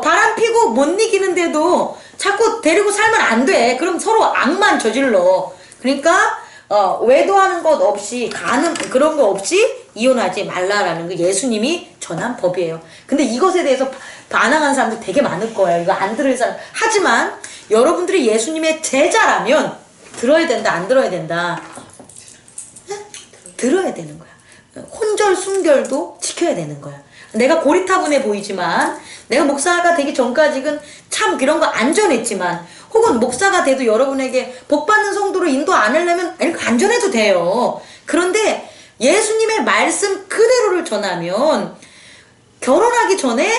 바람 피고 못 이기는데도 자꾸 데리고 살면 안 돼. 그럼 서로 악만 저질러. 그러니까 외도하는 것 없이 가는 그런 거 없이 이혼하지 말라라는 거 예수님이 전한 법이에요. 근데 이것에 대해서 반항한 사람들 되게 많을 거예요. 이거 안 들을 사람. 하지만 여러분들이 예수님의 제자라면 들어야 된다, 안 들어야 된다. 들어야 되는 거야. 혼절 순결도 지켜야 되는 거야. 내가 고리타분해 보이지만, 내가 목사가 되기 전까지는 참 그런 거 안전했지만, 혹은 목사가 돼도 여러분에게 복받는 성도로 인도 안 하려면 안전해도 돼요. 그런데 예수님의 말씀 그대로를 전하면 결혼하기 전에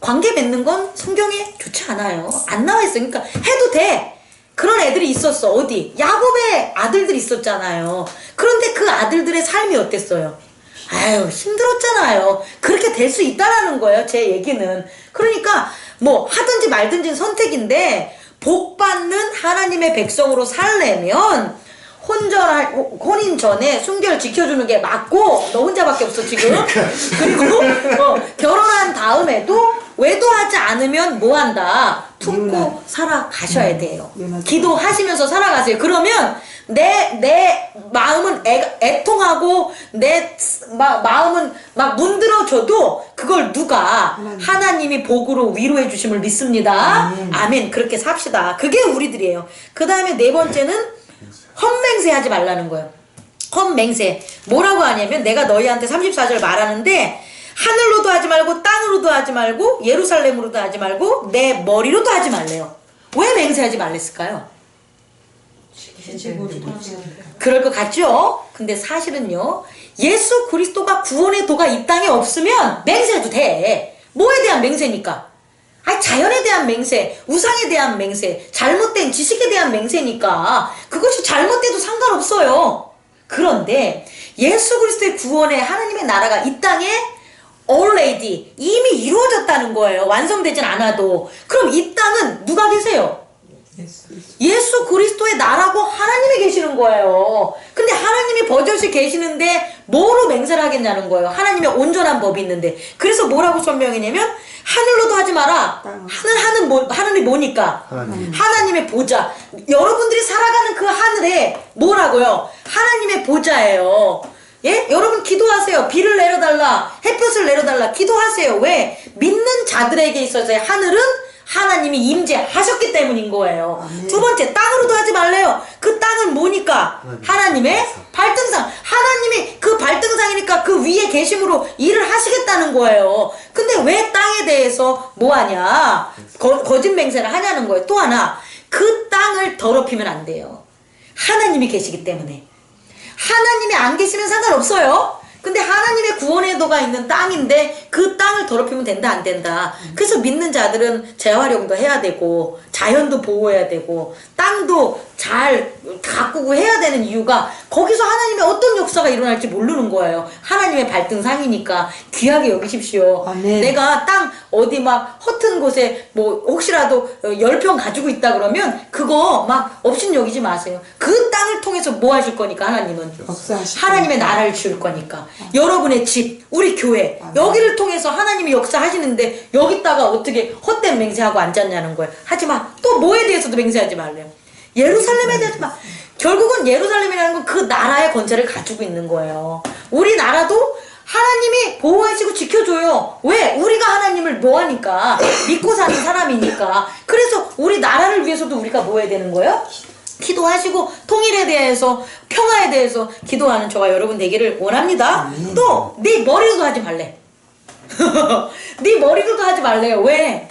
관계 맺는 건 성경에 좋지 않아요. 안 나와 있어요. 그러니까 해도 돼. 그런 애들이 있었어. 어디? 야곱의 아들들이 있었잖아요. 그런데 그 아들들의 삶이 어땠어요? 아유, 힘들었잖아요. 그렇게 될 수 있다라는 거예요. 제 얘기는. 그러니까 뭐 하든지 말든지 선택인데 복받는 하나님의 백성으로 살려면 혼인 전에 순결 지켜주는 게 맞고, 너 혼자밖에 없어 지금. 그리고 결혼한 다음에도 외도하지 않으면 뭐한다? 품고 살아가셔야 돼요. 기도하시면서 살아가세요. 그러면 내 마음은 애통하고 내 마음은 막 문드러져도 그걸 누가 하나님이 복으로 위로해 주심을 믿습니다. 아멘. 그렇게 삽시다. 그게 우리들이에요. 그 다음에 네 번째는 헛맹세 하지 말라는 거예요. 헛맹세. 뭐라고 하냐면 내가 너희한테 34절 말하는데 하늘로도 하지 말고 땅으로도 하지 말고 예루살렘으로도 하지 말고 내 머리로도 하지 말래요. 왜 맹세하지 말랬을까요? 그럴 것 같죠? 근데 사실은요, 예수 그리스도가 구원의 도가 이 땅에 없으면 맹세해도 돼. 뭐에 대한 맹세니까? 자연에 대한 맹세, 우상에 대한 맹세, 잘못된 지식에 대한 맹세니까 그것이 잘못돼도 상관없어요. 그런데 예수 그리스도의 구원의 하나님의 나라가 이 땅에 already 이미 이루어졌다는 거예요. 완성되진 않아도. 그럼 이 땅은 누가 계세요? 예수 그리스도의 나라고 하나님이 계시는 거예요. 근데 하나님이 버젓이 계시는데 뭐로 맹세를 하겠냐는 거예요. 하나님의 온전한 법이 있는데. 그래서 뭐라고 설명했냐면 하늘로도 하지 마라. 하늘이 뭐니까? 하나님의 보좌. 여러분들이 살아가는 그 하늘에 뭐라고요? 하나님의 보좌예요. 예? 여러분 기도하세요. 비를 내려달라. 햇볕을 내려달라. 기도하세요. 왜? 믿는 자들에게 있어서의 하늘은 하나님이 임재하셨기 때문인 거예요. 두 번째, 땅으로도 하지 말래요. 그 땅은 뭐니까? 하나님의 발등상. 하나님이 그 발등상이니까 그 위에 계심으로 일을 하시겠다는 거예요. 근데 왜 땅에 대해서 뭐하냐? 거짓 맹세를 하냐는 거예요. 또 하나, 그 땅을 더럽히면 안 돼요. 하나님이 계시기 때문에. 하나님이 안 계시면 상관없어요. 근데 하나님의 구원의 도가 있는 땅인데 그 땅을 더럽히면 된다 안 된다. 그래서 믿는 자들은 재활용도 해야 되고 자연도 보호해야 되고 땅도 잘 가꾸고 해야 되는 이유가 거기서 하나님의 어떤 역사가 일어날지 모르는 거예요. 하나님의 발등상이니까 귀하게 여기십시오. 아멘. 내가 땅 어디 막 허튼 곳에 뭐 혹시라도 10평 가지고 있다 그러면 그거 막 없인 여기지 마세요. 그 땅을 통해서 뭐 하실 거니까 하나님은 하나님의 나라를 지을 거니까. 여러분의 집, 우리 교회, 여기를 통해서 통해서 하나님이 역사하시는데 여기다가 어떻게 헛된 맹세하고 앉았냐는 거예요. 하지마. 또 뭐에 대해서도 맹세하지 말래요. 예루살렘에 대해서 막 결국은 예루살렘이라는 건 그 나라의 권세를 가지고 있는 거예요. 우리나라도 하나님이 보호하시고 지켜줘요. 왜? 우리가 하나님을 뭐하니까 믿고 사는 사람이니까. 그래서 우리 나라를 위해서도 우리가 뭐 해야 되는 거예요? 기도하시고 통일에 대해서 평화에 대해서 기도하는 저와 여러분 되기를 원합니다. 또 네 머리도 하지 말래. 네 머리도 하지 말래요. 왜?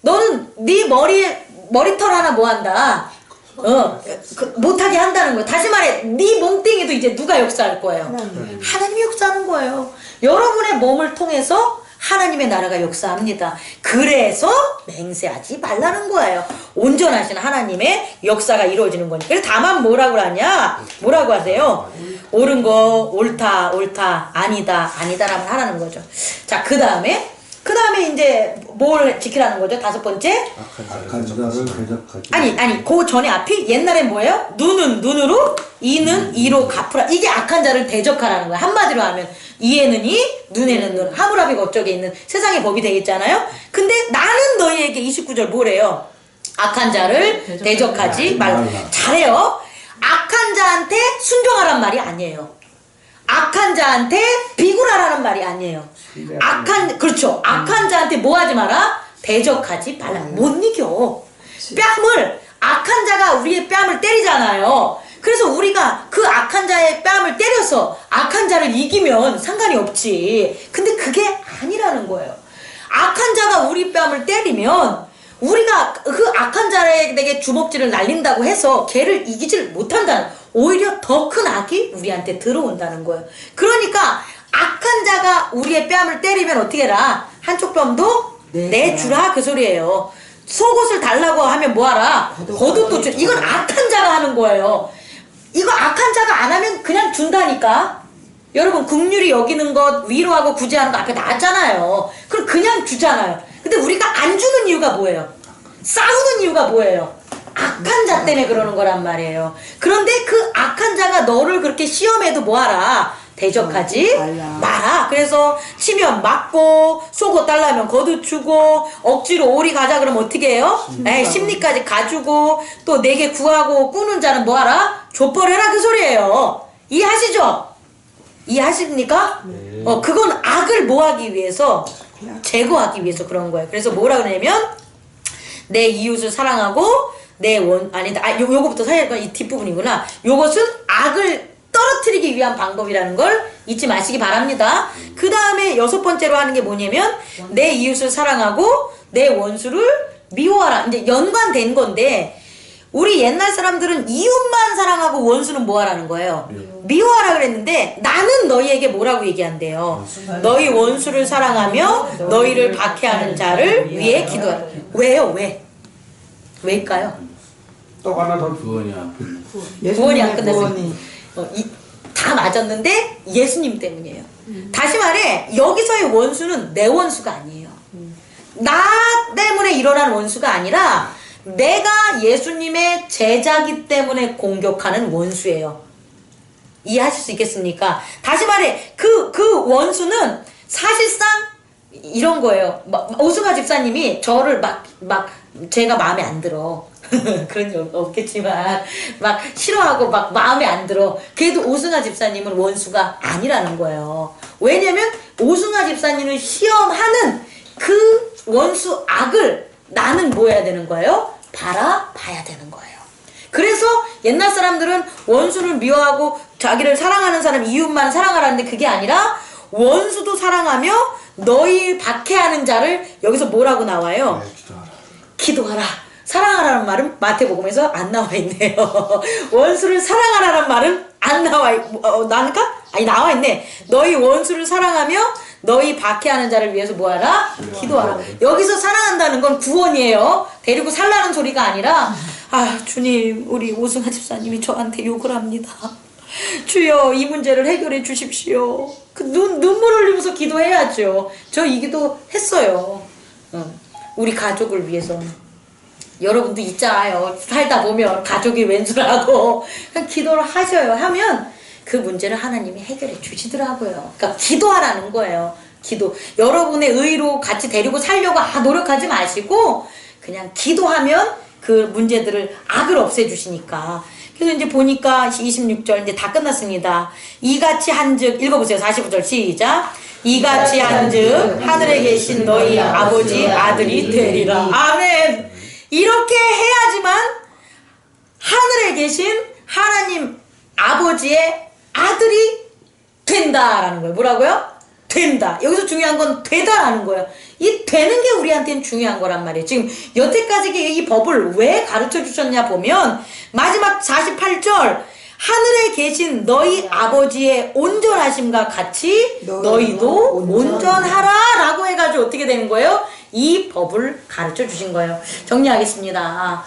너는 네 머리털 하나 뭐 한다. 못하게 한다는 거예요. 다시 말해, 네 몸뚱이도 이제 누가 역사할 거예요? 하나님이 역사하는 거예요. 여러분의 몸을 통해서 하나님의 나라가 역사합니다. 그래서 맹세하지 말라는 거예요. 온전하신 하나님의 역사가 이루어지는 거니까. 그래서 다만 뭐라고 하냐? 뭐라고 하세요? 옳은 거, 옳다, 옳다, 아니다, 아니다라고 하라는 거죠. 자, 그 다음에 이제 뭘 지키라는 거죠? 다섯 번째? 악한 자를 대적하지. 아니, 그 전에 앞이 옛날에 뭐예요? 눈은 눈으로, 이는 이로 갚으라. 이게 악한 자를 대적하라는 거예요. 한마디로 하면 이에는 이, 눈에는 눈. 하무라비가 어쩌게 있는 세상의 법이 되겠잖아요. 근데 나는 너희에게 29절 뭐래요? 악한 자를 대적하지 말라. 잘해요. 악한 자한테 순종하란 말이 아니에요. 악한 자한테 비굴하라는 말이 아니에요. 그렇죠. 악한 자한테 뭐 하지 마라? 대적하지 말라. 못 이겨. 뺨을, 악한 자가 우리의 뺨을 때리잖아요. 그래서 우리가 그 악한 자의 뺨을 때려서 악한 자를 이기면 상관이 없지. 근데 그게 아니라는 거예요. 악한 자가 우리 뺨을 때리면 우리가 그 악한 자에게 주먹질을 날린다고 해서 걔를 이기질 못한다는, 오히려 더 큰 악이 우리한테 들어온다는 거예요. 그러니까 악한 자가 우리의 뺨을 때리면 어떻게 해라? 한쪽 뺨도 내주라 그 소리예요. 속옷을 달라고 하면 뭐하라? 겉옷도 주. 이건 악한 자가 하는 거예요. 이거 악한 자가 안 하면 그냥 준다니까. 여러분, 긍휼히 여기는 것, 위로하고 구제하는 거 앞에 나왔잖아요. 그럼 그냥 주잖아요. 근데 우리가 안 주는 이유가 뭐예요? 싸우는 이유가 뭐예요? 악한 자 때문에 그러는 거란 말이에요. 그런데 그 악한 자가 너를 그렇게 시험해도 뭐하라? 대적하지 마라. 그래서 치면 맞고, 속옷 달라면 겉옷 주고, 억지로 오리 가자 그러면 어떻게 해요? 심리까지 가주고, 또 내게 구하고 꾸는 자는 뭐하라? 족벌해라 그 소리예요. 이해하시죠? 이해하십니까? 그건 악을 뭐하기 위해서? 제거하기 위해서 그런 거예요. 그래서 뭐라 그러냐면 내 이웃을 사랑하고 요거부터 사야할 이 뒷부분이구나. 요것은 악을 떨어뜨리기 위한 방법이라는 걸 잊지 마시기 바랍니다. 그 다음에 여섯 번째로 하는 게 뭐냐면 내 이웃을 사랑하고 내 원수를 미워하라. 이제 연관된 건데 우리 옛날 사람들은 이웃만 사랑하고 원수는 뭐 하라는 거예요? 미워하라 그랬는데 나는 너희에게 뭐라고 얘기한대요? 너희 원수를 사랑하며 너희를 박해하는 자를 위해 기도하라. 왜요? 왜? 왜일까요? 또 하나 더 구원이 안 끝났어. 구원이 안 끝났어요. 다 맞았는데 예수님 때문이에요. 다시 말해 여기서의 원수는 내 원수가 아니에요. 나 때문에 일어난 원수가 아니라 내가 예수님의 제자기 때문에 공격하는 원수예요. 이해하실 수 있겠습니까? 다시 말해 그 원수는 사실상 이런 거예요. 오승화 집사님이 저를 막 제가 마음에 안 들어. 그런 일 없겠지만 막 싫어하고 막 마음에 안 들어. 그래도 오승화 집사님은 원수가 아니라는 거예요. 왜냐면 오승화 집사님을 시험하는 그 원수 악을 나는 뭐 해야 되는 거예요? 바라봐야 되는 거예요. 그래서 옛날 사람들은 원수를 미워하고 자기를 사랑하는 사람 이웃만 사랑하라는데 그게 아니라 원수도 사랑하며 너희 박해하는 자를 여기서 뭐라고 나와요? 기도하라. 사랑하라는 말은 마태복음에서 안 나와 있네요. 원수를 사랑하라는 말은 안 나와 나니까? 아니 나와 있네. 너희 원수를 사랑하며 너희 박해하는 자를 위해서 뭐하라? 기도하라. 여기서 사랑한다는 건 구원이에요. 데리고 살라는 소리가 아니라 주님 우리 오승하 집사님이 저한테 욕을 합니다. 주여 이 문제를 해결해 주십시오. 눈물 흘리면서 기도해야죠. 저 이 기도 했어요. 우리 가족을 위해서. 여러분도 있잖아요. 살다 보면 가족이 왼수라고 그냥 기도를 하셔요. 하면 그 문제를 하나님이 해결해 주시더라고요. 그러니까 기도하라는 거예요. 기도. 여러분의 의로 같이 데리고 살려고 노력하지 마시고 그냥 기도하면 그 문제들을 악을 없애주시니까. 그래서 이제 보니까 26절 이제 다 끝났습니다. 이같이 한즉 읽어보세요. 45절 시작. 이같이 한즉 하늘에 계신 너희 아버지 아들이 되리라. 아멘. 이렇게 해야지만 하늘에 계신 하나님 아버지의 아들이 된다라는 거예요. 뭐라고요? 된다. 여기서 중요한 건 되다라는 거예요. 이 되는 게 우리한테는 중요한 거란 말이에요. 지금 여태까지 이 법을 왜 가르쳐 주셨냐 보면 마지막 48절 하늘에 계신 너희 아버지의 온전하심과 같이 너희도 온전하라 라고 해가지고 어떻게 되는 거예요? 이 법을 가르쳐 주신 거예요. 정리하겠습니다.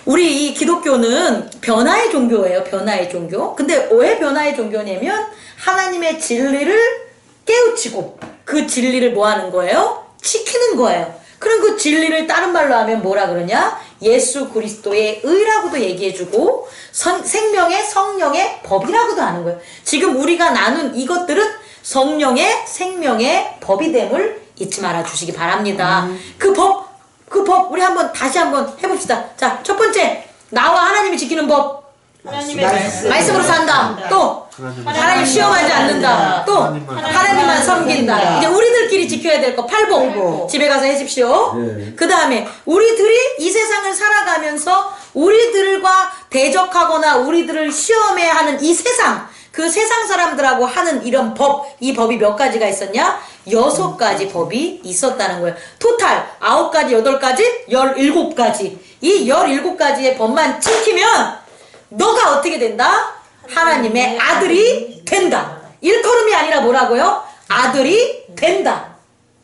우리 이 기독교는 변화의 종교예요. 변화의 종교. 근데 왜 변화의 종교냐면 하나님의 진리를 깨우치고 그 진리를 뭐 하는 거예요? 지키는 거예요. 그럼 그 진리를 다른 말로 하면 뭐라 그러냐? 예수 그리스도의 의라고도 얘기해주고 생명의 성령의 법이라고도 하는 거예요. 지금 우리가 나눈 이것들은 성령의 생명의 법이 됨을 잊지 말아 주시기 바랍니다. 그 법 우리 다시 한번 해봅시다. 자, 첫 번째 나와 하나님이 지키는 법. 하나님의 말씀으로 산다. 또 하나님 시험하지 않는다. 또 하나님만 섬긴다. 이제 우리들끼리 지켜야 될 거 팔복 집에 가서 해십시오. 그 다음에 우리들이 이 세상을 살아가면서 우리들과 대적하거나 우리들을 시험해야 하는 이 세상, 그 세상 사람들하고 하는 이런 법, 이 법이 몇 가지가 있었냐? 6가지 법이 있었다는 거예요. 토탈 9가지, 8가지, 17가지. 이 17가지의 법만 지키면 너가 어떻게 된다? 하나님의 아들이 된다. 일컬음이 아니라 뭐라고요? 아들이 된다.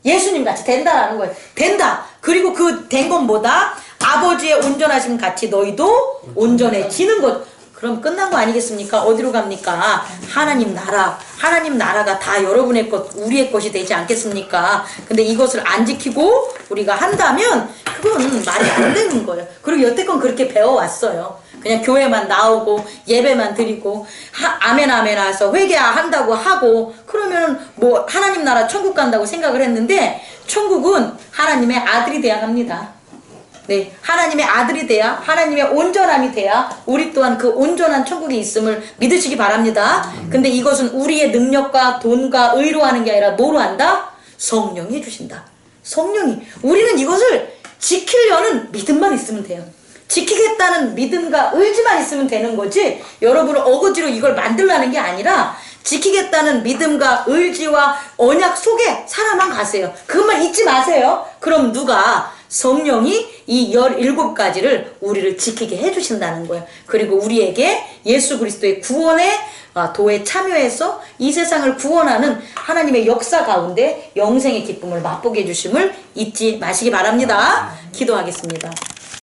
예수님 같이 된다라는 거예요. 된다. 그리고 그 된 건 뭐다? 아버지의 온전하심 같이 너희도 온전해지는 것. 그럼 끝난 거 아니겠습니까? 어디로 갑니까? 하나님 나라. 하나님 나라가 다 여러분의 것, 우리의 것이 되지 않겠습니까? 근데 이것을 안 지키고 우리가 한다면 그건 말이 안 되는 거예요. 그리고 여태껏 그렇게 배워왔어요. 그냥 교회만 나오고 예배만 드리고 아멘 아멘 해서 회개한다고 하고 그러면 뭐 하나님 나라 천국 간다고 생각을 했는데 천국은 하나님의 아들이 돼야 합니다. 네, 하나님의 아들이 돼야 하나님의 온전함이 돼야 우리 또한 그 온전한 천국에 있음을 믿으시기 바랍니다. 근데 이것은 우리의 능력과 돈과 의로 하는 게 아니라 뭐로 한다? 성령이 해주신다. 성령이. 우리는 이것을 지키려는 믿음만 있으면 돼요. 지키겠다는 믿음과 의지만 있으면 되는 거지 여러분을 어거지로 이걸 만들라는 게 아니라 지키겠다는 믿음과 의지와 언약 속에 살아만 가세요. 그것만 잊지 마세요. 그럼 누가? 성령이 이 17가지를 우리를 지키게 해주신다는 거예요. 그리고 우리에게 예수 그리스도의 구원의 도에 참여해서 이 세상을 구원하는 하나님의 역사 가운데 영생의 기쁨을 맛보게 해주심을 잊지 마시기 바랍니다. 기도하겠습니다.